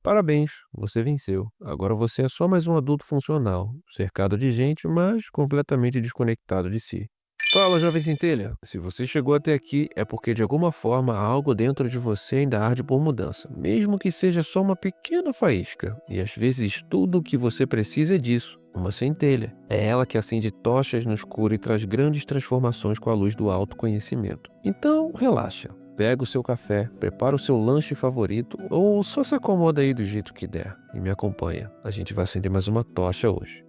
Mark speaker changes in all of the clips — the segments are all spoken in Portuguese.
Speaker 1: Parabéns, você venceu. Agora você é só mais um adulto funcional, cercado de gente, mas completamente desconectado de si. Fala, jovem centelha. Se você chegou até aqui, é porque de alguma forma algo dentro de você ainda arde por mudança, mesmo que seja só uma pequena faísca. E às vezes tudo o que você precisa é disso, uma centelha. É ela que acende tochas no escuro e traz grandes transformações com a luz do autoconhecimento. Então, relaxa. Pega o seu café, prepara o seu lanche favorito ou só se acomoda aí do jeito que der e me acompanha. A gente vai acender mais uma tocha hoje.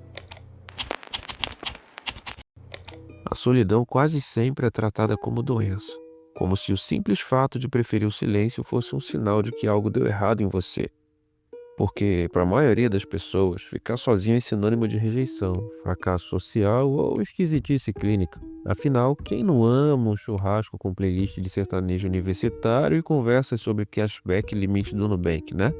Speaker 1: A solidão quase sempre é tratada como doença, como se o simples fato de preferir o silêncio fosse um sinal de que algo deu errado em você. Porque, para a maioria das pessoas, ficar sozinho é sinônimo de rejeição, fracasso social ou esquisitice clínica. Afinal, quem não ama um churrasco com playlist de sertanejo universitário e conversas sobre cashback e limite do Nubank, né?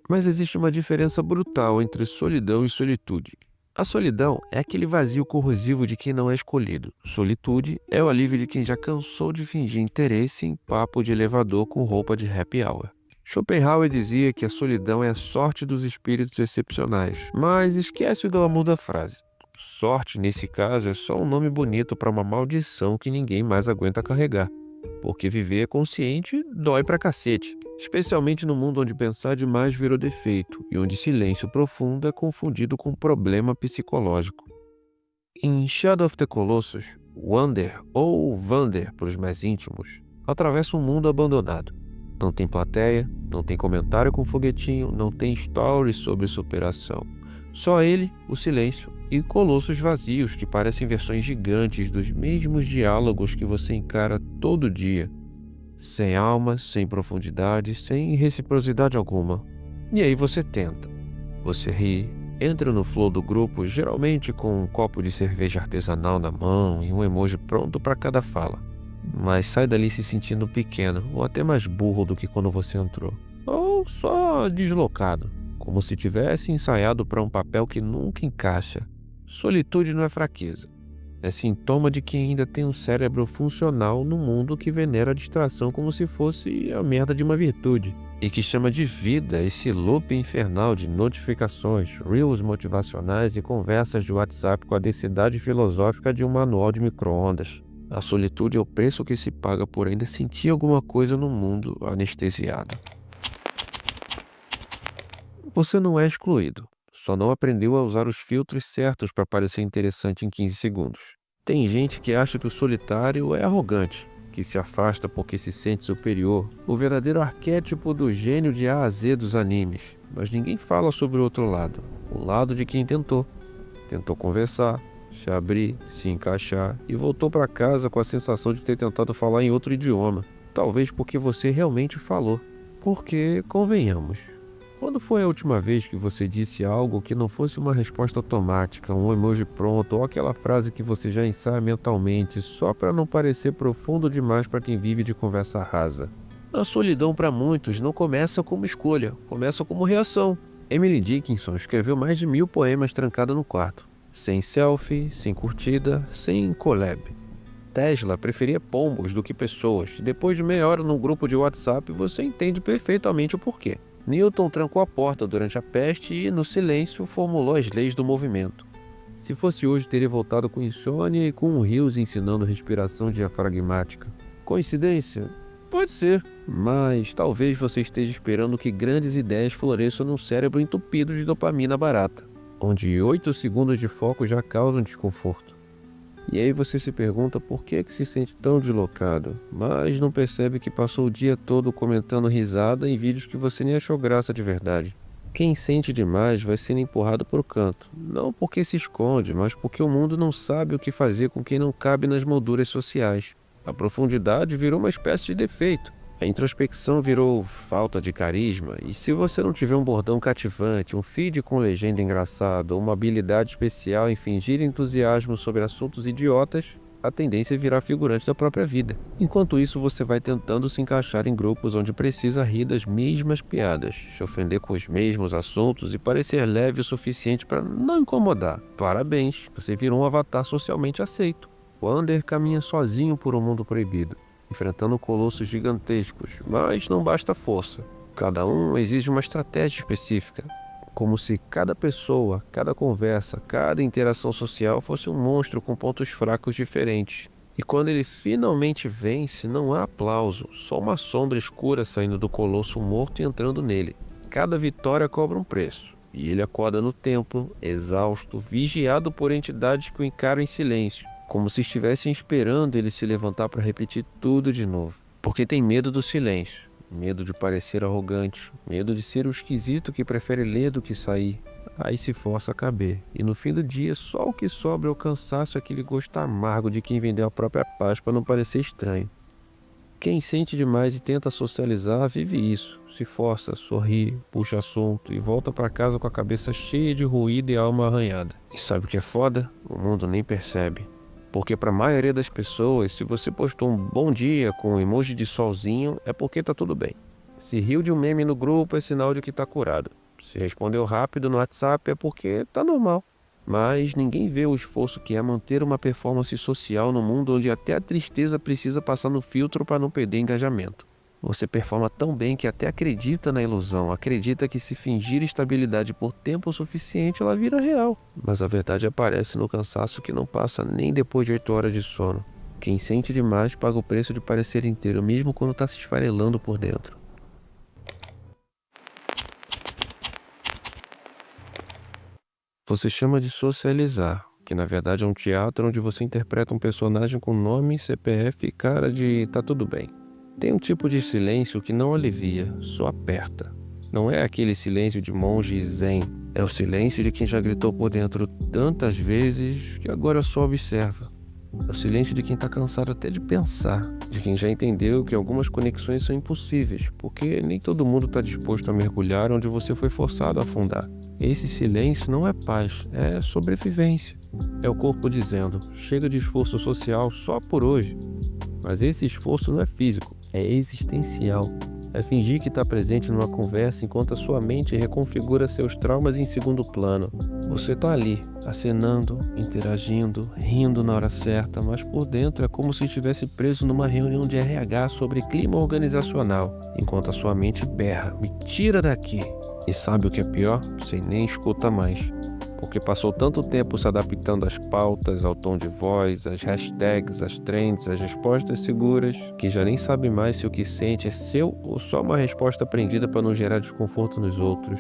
Speaker 1: Mas existe uma diferença brutal entre solidão e solitude. A solidão é aquele vazio corrosivo de quem não é escolhido. Solitude é o alívio de quem já cansou de fingir interesse em papo de elevador com roupa de happy hour. Schopenhauer dizia que a solidão é a sorte dos espíritos excepcionais, mas esquece o glamour da frase. Sorte, nesse caso, é só um nome bonito para uma maldição que ninguém mais aguenta carregar. Porque viver consciente dói pra cacete, especialmente no mundo onde pensar demais virou defeito e onde silêncio profundo é confundido com problema psicológico. Em Shadow of the Colossus, Wander, ou Vander para os mais íntimos, atravessa um mundo abandonado. Não tem plateia, não tem comentário com foguetinho, não tem stories sobre superação. Só ele, o silêncio e colossos vazios que parecem versões gigantes dos mesmos diálogos que você encara todo dia. Sem alma, sem profundidade, sem reciprocidade alguma. E aí você tenta. Você ri, entra no flow do grupo, geralmente com um copo de cerveja artesanal na mão e um emoji pronto para cada fala. Mas sai dali se sentindo pequeno, ou até mais burro do que quando você entrou. Ou só deslocado, como se tivesse ensaiado para um papel que nunca encaixa. Solitude não é fraqueza. É sintoma de quem ainda tem um cérebro funcional num mundo que venera a distração como se fosse a merda de uma virtude. E que chama de vida esse loop infernal de notificações, reels motivacionais e conversas de WhatsApp com a densidade filosófica de um manual de micro-ondas. A solitude é o preço que se paga por ainda sentir alguma coisa no mundo anestesiado. Você não é excluído, só não aprendeu a usar os filtros certos para parecer interessante em 15 segundos. Tem gente que acha que o solitário é arrogante, que se afasta porque se sente superior, o verdadeiro arquétipo do gênio de A a Z dos animes. Mas ninguém fala sobre o outro lado, o lado de quem tentou. Tentou conversar, se abrir, se encaixar e voltou para casa com a sensação de ter tentado falar em outro idioma. Talvez porque você realmente falou. Porque, convenhamos, quando foi a última vez que você disse algo que não fosse uma resposta automática, um emoji pronto ou aquela frase que você já ensaia mentalmente só para não parecer profundo demais para quem vive de conversa rasa? A solidão para muitos não começa como escolha, começa como reação. Emily Dickinson escreveu mais de 1000 poemas trancada no quarto. Sem selfie, sem curtida, sem collab. Tesla preferia pombos do que pessoas. Depois de meia hora num grupo de WhatsApp, você entende perfeitamente o porquê. Newton trancou a porta durante a peste e, no silêncio, formulou as leis do movimento. Se fosse hoje, teria voltado com insônia e com um rios ensinando respiração diafragmática. Coincidência? Pode ser, mas talvez você esteja esperando que grandes ideias floresçam num cérebro entupido de dopamina barata, onde 8 segundos de foco já causam desconforto. E aí você se pergunta por que se sente tão deslocado, mas não percebe que passou o dia todo comentando risada em vídeos que você nem achou graça de verdade. Quem sente demais vai sendo empurrado para o canto, não porque se esconde, mas porque o mundo não sabe o que fazer com quem não cabe nas molduras sociais. A profundidade virou uma espécie de defeito. A introspecção virou falta de carisma, e se você não tiver um bordão cativante, um feed com legenda engraçada ou uma habilidade especial em fingir entusiasmo sobre assuntos idiotas, a tendência é virar figurante da própria vida. Enquanto isso, você vai tentando se encaixar em grupos onde precisa rir das mesmas piadas, se ofender com os mesmos assuntos e parecer leve o suficiente para não incomodar. Parabéns, você virou um avatar socialmente aceito. Wander caminha sozinho por um mundo proibido, enfrentando colossos gigantescos, mas não basta força. Cada um exige uma estratégia específica, como se cada pessoa, cada conversa, cada interação social fosse um monstro com pontos fracos diferentes. E quando ele finalmente vence, não há aplauso, só uma sombra escura saindo do colosso morto e entrando nele. Cada vitória cobra um preço, e ele acorda no templo, exausto, vigiado por entidades que o encaram em silêncio, como se estivessem esperando ele se levantar para repetir tudo de novo. Porque tem medo do silêncio, medo de parecer arrogante, medo de ser o esquisito que prefere ler do que sair. Aí se força a caber, e no fim do dia só o que sobra é o cansaço e aquele gosto amargo de quem vendeu a própria paz para não parecer estranho. Quem sente demais e tenta socializar vive isso, se força, sorri, puxa assunto e volta para casa com a cabeça cheia de ruído e a alma arranhada. E sabe o que é foda? O mundo nem percebe. Porque para a maioria das pessoas, se você postou um bom dia com um emoji de solzinho, é porque tá tudo bem. Se riu de um meme no grupo, é sinal de que tá curado. Se respondeu rápido no WhatsApp, é porque tá normal. Mas ninguém vê o esforço que é manter uma performance social no mundo onde até a tristeza precisa passar no filtro para não perder engajamento. Você performa tão bem que até acredita na ilusão, acredita que se fingir estabilidade por tempo suficiente ela vira real. Mas a verdade aparece no cansaço que não passa nem depois de 8 horas de sono. Quem sente demais paga o preço de parecer inteiro, mesmo quando está se esfarelando por dentro. Você chama de socializar, que na verdade é um teatro onde você interpreta um personagem com nome, CPF e cara de tá tudo bem. Tem um tipo de silêncio que não alivia, só aperta. Não é aquele silêncio de monge zen, é o silêncio de quem já gritou por dentro tantas vezes que agora só observa. É o silêncio de quem está cansado até de pensar, de quem já entendeu que algumas conexões são impossíveis, porque nem todo mundo está disposto a mergulhar onde você foi forçado a afundar. Esse silêncio não é paz, é sobrevivência. É o corpo dizendo, chega de esforço social só por hoje. Mas esse esforço não é físico, é existencial. É fingir que está presente numa conversa enquanto a sua mente reconfigura seus traumas em segundo plano. Você está ali, acenando, interagindo, rindo na hora certa, mas por dentro é como se estivesse preso numa reunião de RH sobre clima organizacional, enquanto a sua mente berra, me tira daqui. E sabe o que é pior? Você nem escuta mais. Porque passou tanto tempo se adaptando às pautas, ao tom de voz, às hashtags, às trends, às respostas seguras, que já nem sabe mais se o que sente é seu ou só uma resposta aprendida para não gerar desconforto nos outros.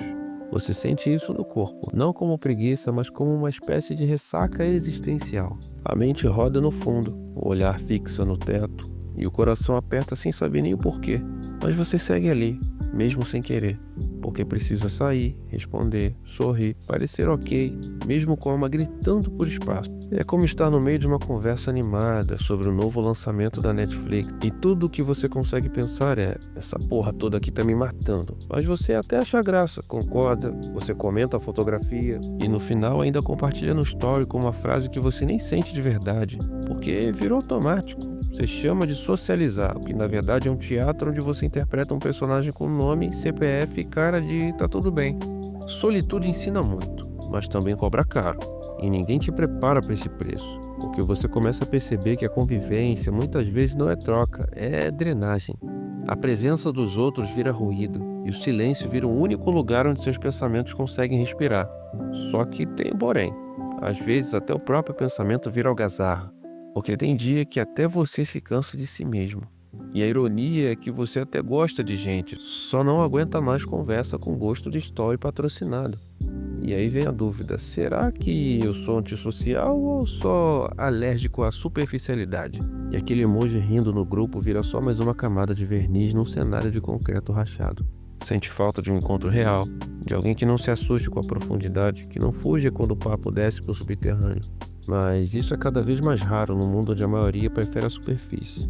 Speaker 1: Você sente isso no corpo, não como preguiça, mas como uma espécie de ressaca existencial. A mente roda no fundo, o olhar fixa no teto, e o coração aperta sem saber nem o porquê. Mas você segue ali, mesmo sem querer, porque precisa sair, responder, sorrir, parecer ok, mesmo com a alma gritando por espaço. É como estar no meio de uma conversa animada sobre o novo lançamento da Netflix e tudo o que você consegue pensar é, essa porra toda aqui tá me matando. Mas você até acha graça, concorda, você comenta a fotografia e no final ainda compartilha no story com uma frase que você nem sente de verdade, porque virou automático. Você chama de socializar, o que na verdade é um teatro onde você interpreta um personagem com nome, CPF e cara de tá tudo bem. Solitude ensina muito, mas também cobra caro. E ninguém te prepara para esse preço, porque você começa a perceber que a convivência muitas vezes não é troca, é drenagem. A presença dos outros vira ruído, e o silêncio vira o único lugar onde seus pensamentos conseguem respirar. Só que tem um porém. Às vezes até o próprio pensamento vira algazarra. Porque tem dia que até você se cansa de si mesmo. E a ironia é que você até gosta de gente, só não aguenta mais conversa com gosto de story patrocinado. E aí vem a dúvida, será que eu sou antissocial ou só alérgico à superficialidade? E aquele emoji rindo no grupo vira só mais uma camada de verniz num cenário de concreto rachado. Sente falta de um encontro real, de alguém que não se assuste com a profundidade, que não fuja quando o papo desce pro subterrâneo. Mas isso é cada vez mais raro no mundo onde a maioria prefere a superfície.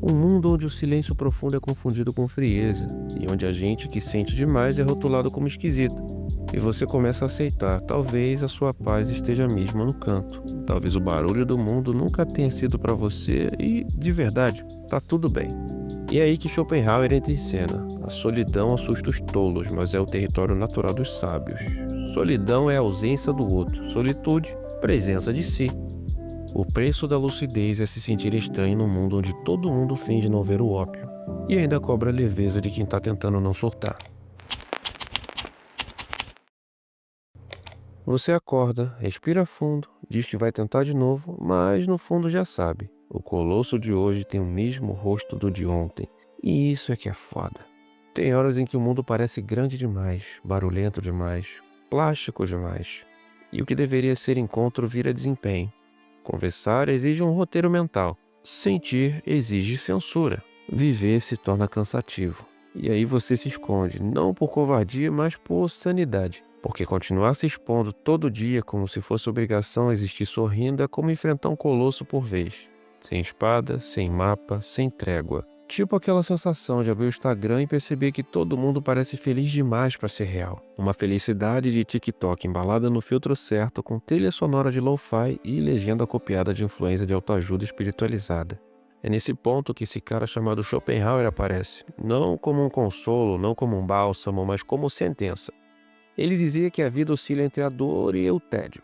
Speaker 1: Um mundo onde o silêncio profundo é confundido com frieza, e onde a gente que sente demais é rotulado como esquisita. E você começa a aceitar, talvez a sua paz esteja mesmo no canto. Talvez o barulho do mundo nunca tenha sido para você e, de verdade, tá tudo bem. E é aí que Schopenhauer entra em cena. A solidão assusta os tolos, mas é o território natural dos sábios. Solidão é a ausência do outro. Solitude, presença de si. O preço da lucidez é se sentir estranho num mundo onde todo mundo finge não ver o ópio. e ainda cobra a leveza de quem tá tentando não surtar. Você acorda, respira fundo, diz que vai tentar de novo, mas no fundo já sabe. O colosso de hoje tem o mesmo rosto do de ontem. E isso é que é foda. Tem horas em que o mundo parece grande demais, barulhento demais, plástico demais. E o que deveria ser encontro vira desempenho. Conversar exige um roteiro mental. Sentir exige censura. Viver se torna cansativo. E aí você se esconde, não por covardia, mas por sanidade. Porque continuar se expondo todo dia como se fosse obrigação existir sorrindo é como enfrentar um colosso por vez. Sem espada, sem mapa, sem trégua. Tipo aquela sensação de abrir o Instagram e perceber que todo mundo parece feliz demais para ser real. Uma felicidade de TikTok embalada no filtro certo, com trilha sonora de lo-fi e legenda copiada de influência de autoajuda espiritualizada. É nesse ponto que esse cara chamado Schopenhauer aparece. Não como um consolo, não como um bálsamo, mas como sentença. Ele dizia que a vida oscila entre a dor e o tédio,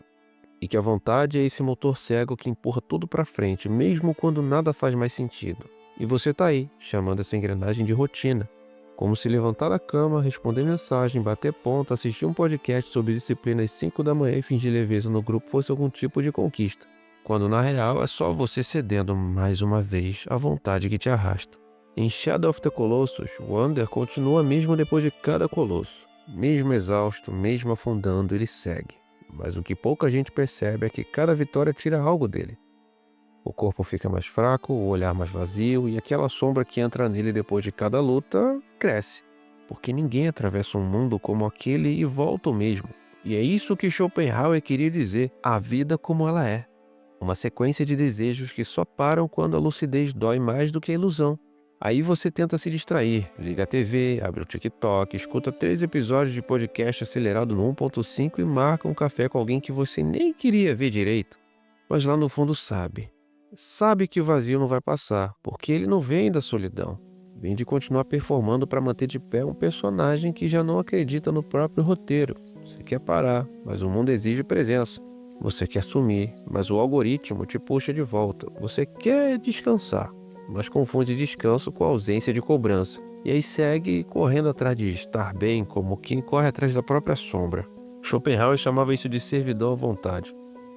Speaker 1: e que a vontade é esse motor cego que empurra tudo para frente, mesmo quando nada faz mais sentido. E você tá aí, chamando essa engrenagem de rotina, como se levantar da cama, responder mensagem, bater ponta, assistir um podcast sobre disciplina às 5 da manhã e fingir leveza no grupo fosse algum tipo de conquista, quando na real é só você cedendo mais uma vez à vontade que te arrasta. Em Shadow of the Colossus, Wander continua mesmo depois de cada colosso. Mesmo exausto, mesmo afundando, ele segue. Mas o que pouca gente percebe é que cada vitória tira algo dele. O corpo fica mais fraco, o olhar mais vazio e aquela sombra que entra nele depois de cada luta cresce. Porque ninguém atravessa um mundo como aquele e volta o mesmo. E é isso que Schopenhauer queria dizer, a vida como ela é. Uma sequência de desejos que só param quando a lucidez dói mais do que a ilusão. Aí você tenta se distrair, liga a TV, abre o TikTok, escuta 3 episódios de podcast acelerado no 1.5 e marca um café com alguém que você nem queria ver direito. Mas lá no fundo sabe. Sabe que o vazio não vai passar, porque ele não vem da solidão. Vem de continuar performando para manter de pé um personagem que já não acredita no próprio roteiro. Você quer parar, mas o mundo exige presença. Você quer sumir, mas o algoritmo te puxa de volta. Você quer descansar, mas confunde descanso com ausência de cobrança. E aí segue correndo atrás de estar bem como quem corre atrás da própria sombra. Schopenhauer chamava isso de servidão à vontade.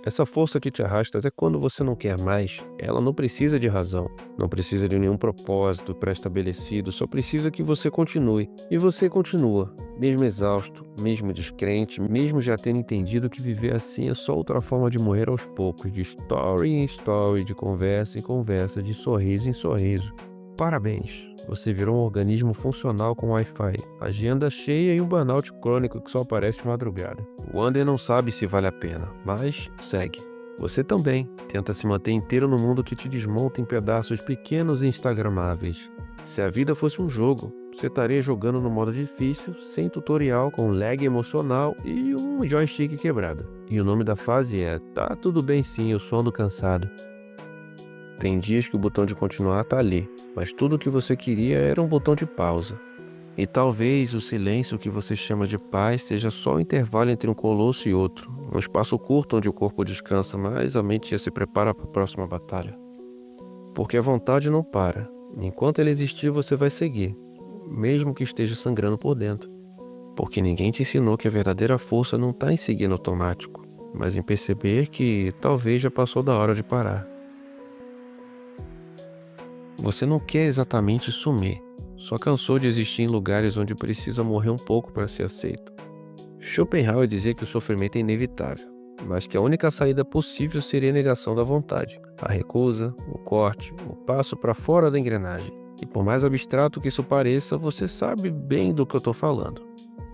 Speaker 1: Essa força que te arrasta até quando você não quer mais, ela não precisa de razão, não precisa de nenhum propósito pré-estabelecido, só precisa que você continue. E você continua, mesmo exausto, mesmo descrente, mesmo já tendo entendido que viver assim é só outra forma de morrer aos poucos, de story em story, de conversa em conversa, de sorriso em sorriso. Parabéns, você virou um organismo funcional com Wi-Fi, agenda cheia e um burnout crônico que só aparece de madrugada. O Wander não sabe se vale a pena, mas segue. Você também tenta se manter inteiro no mundo que te desmonta em pedaços pequenos e instagramáveis. Se a vida fosse um jogo, você estaria jogando no modo difícil, sem tutorial, com lag emocional e um joystick quebrado. E o nome da fase é Tá tudo bem sim, eu só ando cansado. Tem dias que o botão de continuar tá ali, mas tudo o que você queria era um botão de pausa. E talvez o silêncio que você chama de paz seja só o intervalo entre um colosso e outro, um espaço curto onde o corpo descansa, mas a mente já se prepara para a próxima batalha. Porque a vontade não para. Enquanto ela existir, você vai seguir, mesmo que esteja sangrando por dentro. Porque ninguém te ensinou que a verdadeira força não está em seguir no automático, mas em perceber que talvez já passou da hora de parar. Você não quer exatamente sumir, só cansou de existir em lugares onde precisa morrer um pouco para ser aceito. Schopenhauer dizia que o sofrimento é inevitável, mas que a única saída possível seria a negação da vontade, a recusa, o corte, o passo para fora da engrenagem. E por mais abstrato que isso pareça, você sabe bem do que eu estou falando.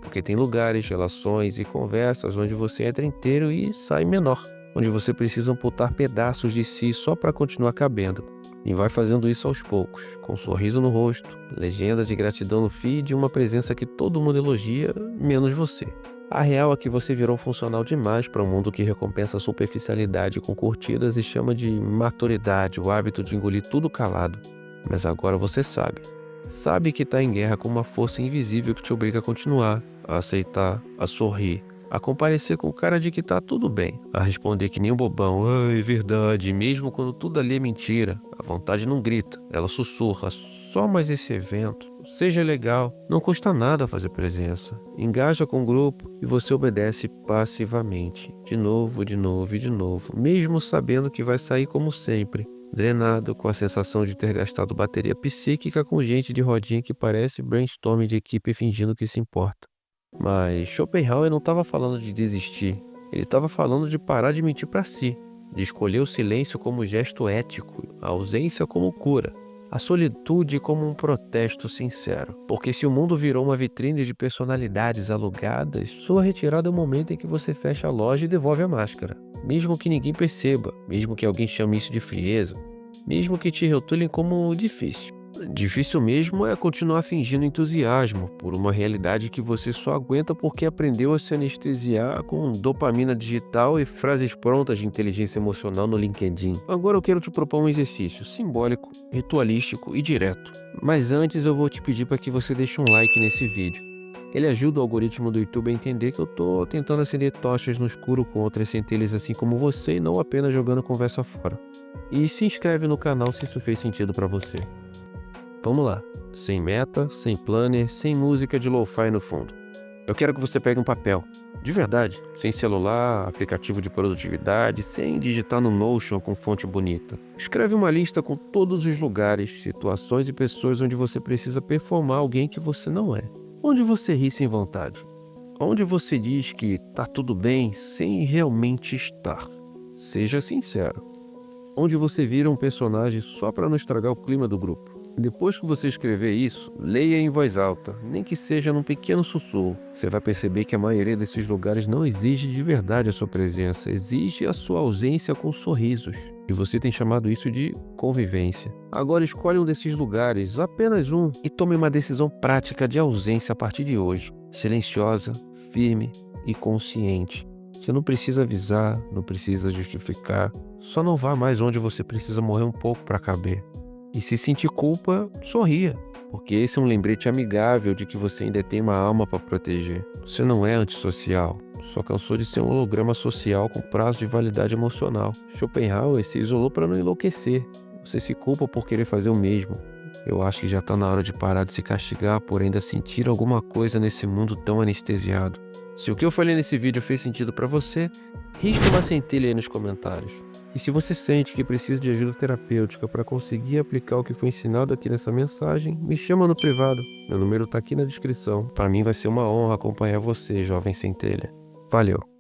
Speaker 1: Porque tem lugares, relações e conversas onde você entra inteiro e sai menor, onde você precisa amputar pedaços de si só para continuar cabendo. E vai fazendo isso aos poucos, com um sorriso no rosto, legenda de gratidão no feed e uma presença que todo mundo elogia, menos você. A real é que você virou funcional demais para um mundo que recompensa a superficialidade com curtidas e chama de maturidade o hábito de engolir tudo calado. Mas agora você sabe. Sabe que está em guerra com uma força invisível que te obriga a continuar, a aceitar, a sorrir, a comparecer com cara de que tá tudo bem, a responder que nem um bobão, é verdade, mesmo quando tudo ali é mentira. A vontade não grita, ela sussurra, só mais esse evento, seja legal, não custa nada fazer presença. Engaja com o grupo e você obedece passivamente, de novo, de novo e de novo, mesmo sabendo que vai sair como sempre, drenado, com a sensação de ter gastado bateria psíquica com gente de rodinha que parece brainstorming de equipe fingindo que se importa. Mas Schopenhauer não estava falando de desistir, ele estava falando de parar de mentir para si, de escolher o silêncio como gesto ético, a ausência como cura, a solitude como um protesto sincero. Porque se o mundo virou uma vitrine de personalidades alugadas, sua retirada é o momento em que você fecha a loja e devolve a máscara. Mesmo que ninguém perceba, mesmo que alguém chame isso de frieza, mesmo que te rotulem como difícil. Difícil mesmo é continuar fingindo entusiasmo por uma realidade que você só aguenta porque aprendeu a se anestesiar com dopamina digital e frases prontas de inteligência emocional no LinkedIn. Agora eu quero te propor um exercício simbólico, ritualístico e direto. Mas antes eu vou te pedir para que você deixe um like nesse vídeo. Ele ajuda o algoritmo do YouTube a entender que eu tô tentando acender tochas no escuro com outras centelhas assim como você e não apenas jogando conversa fora. E se inscreve no canal se isso fez sentido para você. Vamos lá, sem meta, sem planner, sem música de lo-fi no fundo. Eu quero que você pegue um papel, de verdade, sem celular, aplicativo de produtividade, sem digitar no Notion com fonte bonita. Escreve uma lista com todos os lugares, situações e pessoas onde você precisa performar alguém que você não é. Onde você ri sem vontade. Onde você diz que tá tudo bem sem realmente estar. Seja sincero. Onde você vira um personagem só para não estragar o clima do grupo. Depois que você escrever isso, leia em voz alta, nem que seja num pequeno sussurro. Você vai perceber que a maioria desses lugares não exige de verdade a sua presença, exige a sua ausência com sorrisos. E você tem chamado isso de convivência. Agora escolhe um desses lugares, apenas um, e tome uma decisão prática de ausência a partir de hoje. Silenciosa, firme e consciente. Você não precisa avisar, não precisa justificar. Só não vá mais onde você precisa morrer um pouco para caber. E se sentir culpa, sorria, porque esse é um lembrete amigável de que você ainda tem uma alma para proteger. Você não é antissocial, só cansou de ser um holograma social com prazo de validade emocional. Schopenhauer se isolou para não enlouquecer. Você se culpa por querer fazer o mesmo. Eu acho que já está na hora de parar de se castigar por ainda sentir alguma coisa nesse mundo tão anestesiado. Se o que eu falei nesse vídeo fez sentido para você, risca uma centelha aí nos comentários. E se você sente que precisa de ajuda terapêutica para conseguir aplicar o que foi ensinado aqui nessa mensagem, me chama no privado. Meu número tá aqui na descrição. Para mim vai ser uma honra acompanhar você, jovem centelha. Valeu!